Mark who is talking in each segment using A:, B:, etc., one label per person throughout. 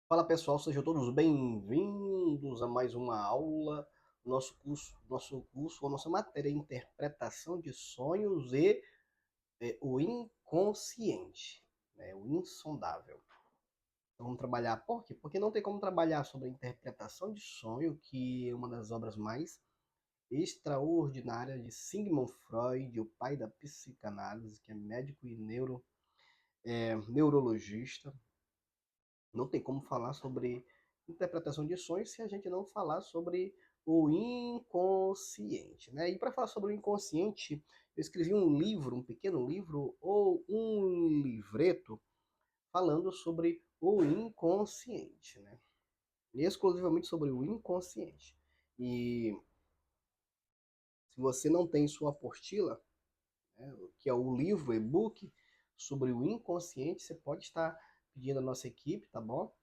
A: Fala pessoal, sejam todos bem-vindos a mais uma aula do a nossa matéria é Interpretação de Sonhos e o Inconsciente, né, o Insondável. Então, vamos trabalhar por quê? Porque não tem como trabalhar sobre a interpretação de sonho, que é uma das obras mais extraordinárias de Sigmund Freud, o pai da psicanálise, que é médico e neurologista. Não tem como falar sobre interpretação de sonhos se a gente não falar sobre o inconsciente, né? E para falar sobre o inconsciente, eu escrevi um livro, um pequeno livro ou um livreto falando sobre o inconsciente, né? Exclusivamente sobre o inconsciente. E se você não tem sua apostila, né, que é o livro, e-book sobre o inconsciente, você pode estar pedindo à nossa equipe, tá bom?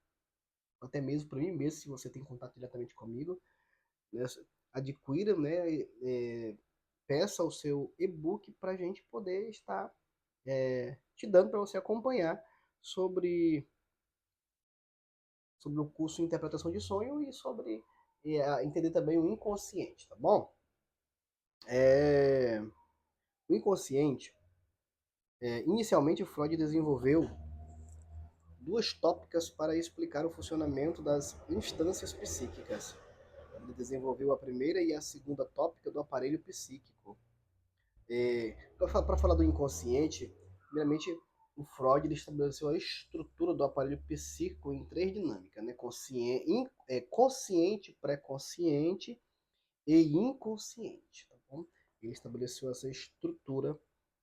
A: Até mesmo para mim mesmo, se você tem contato diretamente comigo, né, adquira, né, peça o seu e-book para a gente poder estar te dando para você acompanhar sobre, sobre o curso de interpretação de sonho e sobre entender também o inconsciente, tá bom? É, o inconsciente, inicialmente Freud desenvolveu duas tópicas para explicar o funcionamento das instâncias psíquicas. Ele desenvolveu a primeira e a segunda tópica do aparelho psíquico. Para falar do inconsciente, primeiramente, o Freud ele estabeleceu a estrutura do aparelho psíquico em três dinâmicas, né? Consciente, pré-consciente e inconsciente. Tá bom? Ele estabeleceu essa estrutura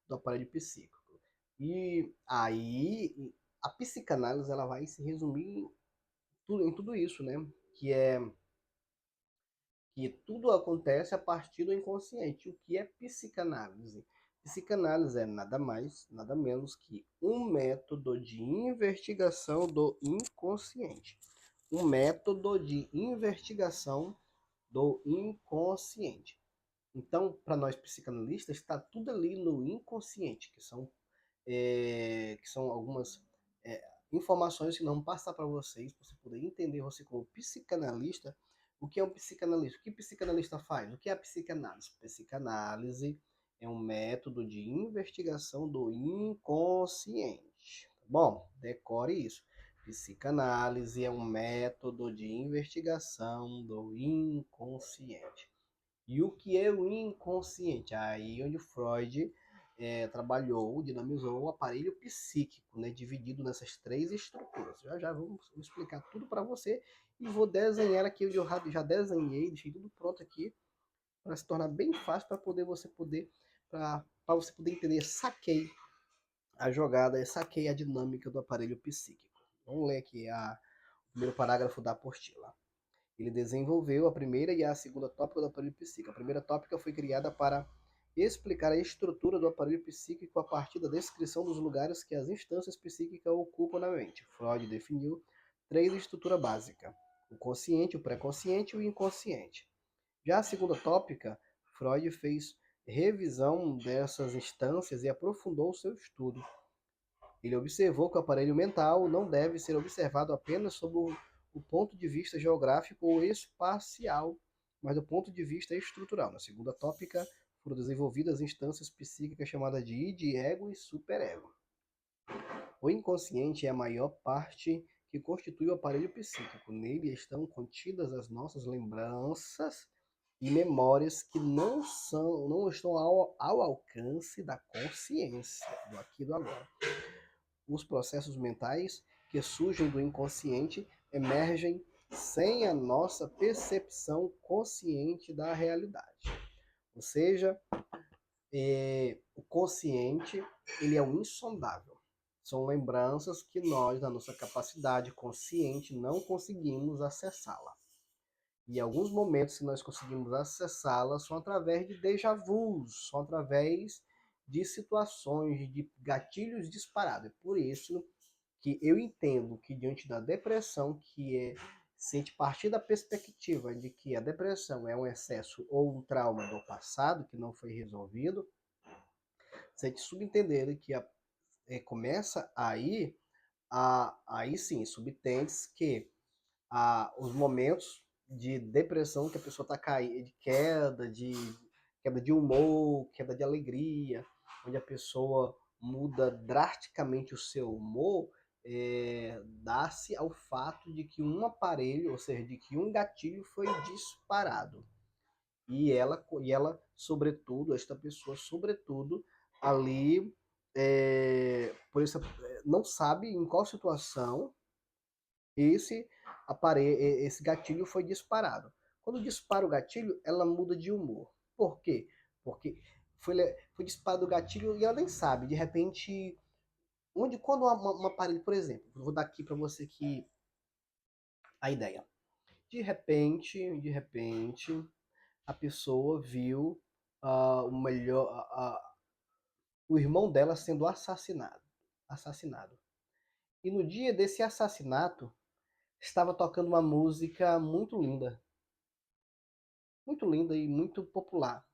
A: do aparelho psíquico. E aí, a psicanálise ela vai se resumir em tudo isso, né? Que é que tudo acontece a partir do inconsciente. O que é psicanálise? Psicanálise é nada mais, nada menos que um método de investigação do inconsciente. Um método de investigação do inconsciente. Então, para nós psicanalistas, está tudo ali no inconsciente, que são algumas informações que não passar para vocês, para você poder entender você como psicanalista, o que é um psicanalista, o que o psicanalista faz, o que é a psicanálise. Psicanálise é um método de investigação do inconsciente. Tá bom, decore isso. Psicanálise é um método de investigação do inconsciente. E o que é o inconsciente? Aí onde Freud trabalhou, dinamizou o aparelho psíquico, né, dividido nessas três estruturas. Já já vamos explicar tudo para você e vou desenhar aqui, eu já desenhei, deixei tudo pronto aqui para se tornar bem fácil para para você poder entender, saquei a jogada, saquei a dinâmica do aparelho psíquico. Vamos ler aqui o primeiro parágrafo da apostila. Ele desenvolveu a primeira e a segunda tópica do aparelho psíquico. A primeira tópica foi criada para explicar a estrutura do aparelho psíquico a partir da descrição dos lugares que as instâncias psíquicas ocupam na mente. Freud definiu três estruturas básicas: o consciente, o pré-consciente e o inconsciente. Já a segunda tópica, Freud fez revisão dessas instâncias e aprofundou o seu estudo. Ele observou que o aparelho mental não deve ser observado apenas sob o ponto de vista geográfico ou espacial, mas do ponto de vista estrutural. Na segunda tópica, foram desenvolvidas instâncias psíquicas chamadas de id, ego e superego. O inconsciente é a maior parte que constitui o aparelho psíquico. Nele estão contidas as nossas lembranças e memórias que não estão ao alcance da consciência, do aqui e do agora. Os processos mentais que surgem do inconsciente emergem sem a nossa percepção consciente da realidade. Ou seja, o consciente ele é um insondável. São lembranças que nós, na nossa capacidade consciente, não conseguimos acessá-la. E alguns momentos que nós conseguimos acessá-la são através de déjà vus, são através de situações, de gatilhos disparados. É por isso que eu entendo que diante da depressão, se a gente partir da perspectiva de que a depressão é um excesso ou um trauma do passado que não foi resolvido, se a gente subentender que começa aí, aí sim, subtende que os momentos de depressão que a pessoa está caindo, queda de humor, queda de alegria, onde a pessoa muda drasticamente o seu humor, dá-se ao fato de que um aparelho, ou seja, de que um gatilho foi disparado. E ela, sobretudo, esta pessoa, sobretudo, ali, por isso, não sabe em qual situação esse esse gatilho foi disparado. Quando dispara o gatilho, ela muda de humor. Por quê? Porque foi disparado o gatilho e ela nem sabe. De repente, quando uma aparelho, por exemplo, vou dar aqui para você aqui a ideia. De repente, a pessoa viu o irmão dela sendo assassinado. E no dia desse assassinato, estava tocando uma música muito linda e muito popular.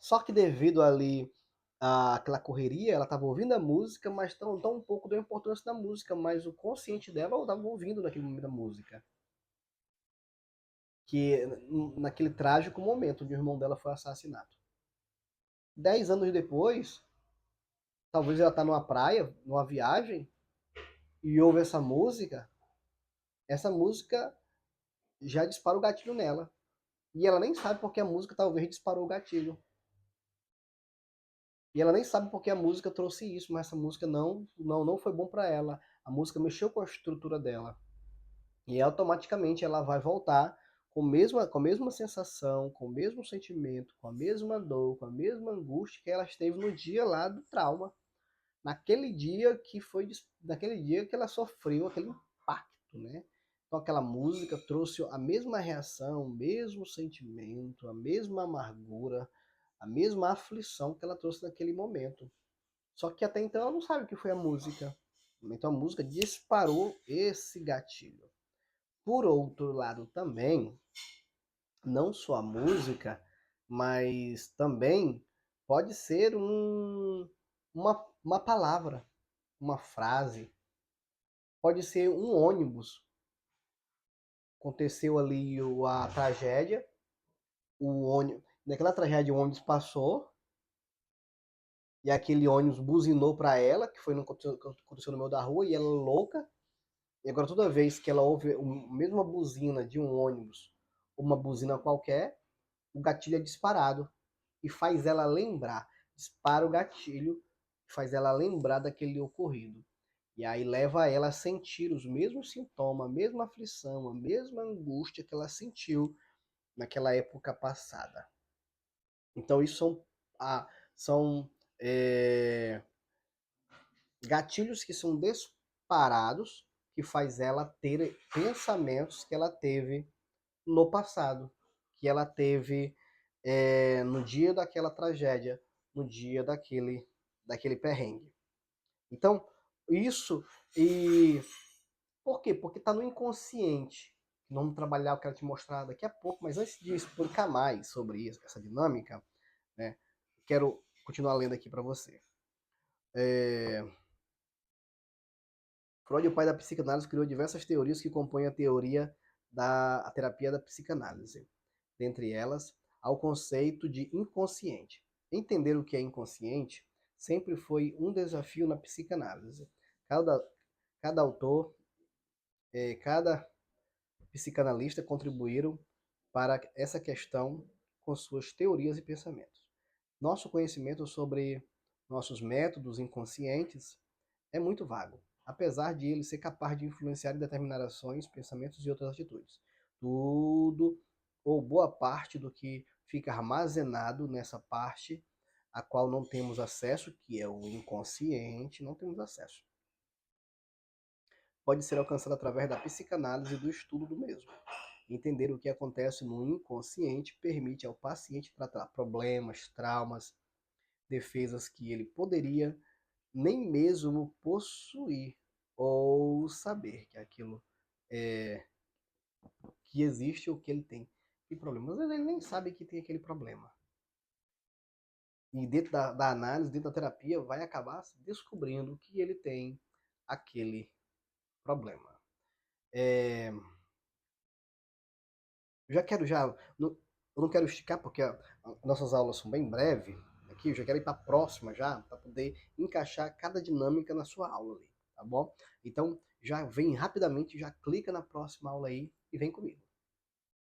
A: Só que devido ali àquela correria, ela estava ouvindo a música, mas tão um pouco deu importância da música, mas o consciente dela estava ouvindo naquele momento a música. Que naquele trágico momento onde o irmão dela foi assassinado. 10 anos depois, talvez ela está numa praia, numa viagem, e ouve essa música já dispara o gatilho nela. E ela nem sabe porque a música talvez disparou o gatilho. E ela nem sabe porque a música trouxe isso, mas essa música não foi bom para ela. A música mexeu com a estrutura dela. E automaticamente ela vai voltar com a mesma sensação, com o mesmo sentimento, com a mesma dor, com a mesma angústia que ela esteve no dia lá do trauma. Naquele dia que ela sofreu aquele impacto, né? Então aquela música trouxe a mesma reação, o mesmo sentimento, a mesma amargura, a mesma aflição que ela trouxe naquele momento. Só que até então ela não sabe o que foi a música. Então a música disparou esse gatilho. Por outro lado também, não só a música, mas também pode ser uma palavra, uma frase, pode ser um ônibus. Aconteceu ali a tragédia, naquela tragédia o ônibus passou, e aquele ônibus buzinou para ela, que foi no que aconteceu no meio da rua, e ela louca. E agora toda vez que ela ouve a mesma buzina de um ônibus, uma buzina qualquer, o gatilho é disparado e faz ela lembrar, dispara o gatilho, faz ela lembrar daquele ocorrido. E aí leva ela a sentir os mesmos sintomas, a mesma aflição, a mesma angústia que ela sentiu naquela época passada. Então isso são é, gatilhos que são disparados, que faz ela ter pensamentos que ela teve no passado, que ela teve no dia daquela tragédia, no dia daquele perrengue. Então, isso, e por quê? Porque está no inconsciente. Vamos trabalhar, eu quero te mostrar daqui a pouco, mas antes de explicar mais sobre isso, essa dinâmica, né, quero continuar lendo aqui para você. Freud, o pai da psicanálise, criou diversas teorias que compõem a terapia da psicanálise. Dentre elas, há o conceito de inconsciente. Entender o que é inconsciente sempre foi um desafio na psicanálise. Cada autor, cada psicanalista contribuíram para essa questão com suas teorias e pensamentos. Nosso conhecimento sobre nossos métodos inconscientes é muito vago, apesar de ele ser capaz de influenciar em determinadas ações, pensamentos e outras atitudes. Tudo ou boa parte do que fica armazenado nessa parte a qual não temos acesso, que é o inconsciente, não temos acesso. Pode ser alcançado através da psicanálise e do estudo do mesmo. Entender o que acontece no inconsciente permite ao paciente tratar problemas, traumas, defesas que ele poderia nem mesmo possuir ou saber que aquilo que existe ou que ele tem problema. Às vezes ele nem sabe que tem aquele problema. E dentro da análise, dentro da terapia, vai acabar descobrindo que ele tem aquele problema. É, já quero já, eu não quero esticar porque nossas aulas são bem breves aqui, eu já quero ir para a próxima já, para poder encaixar cada dinâmica na sua aula ali, tá bom? Então já vem rapidamente, já clica na próxima aula aí e vem comigo.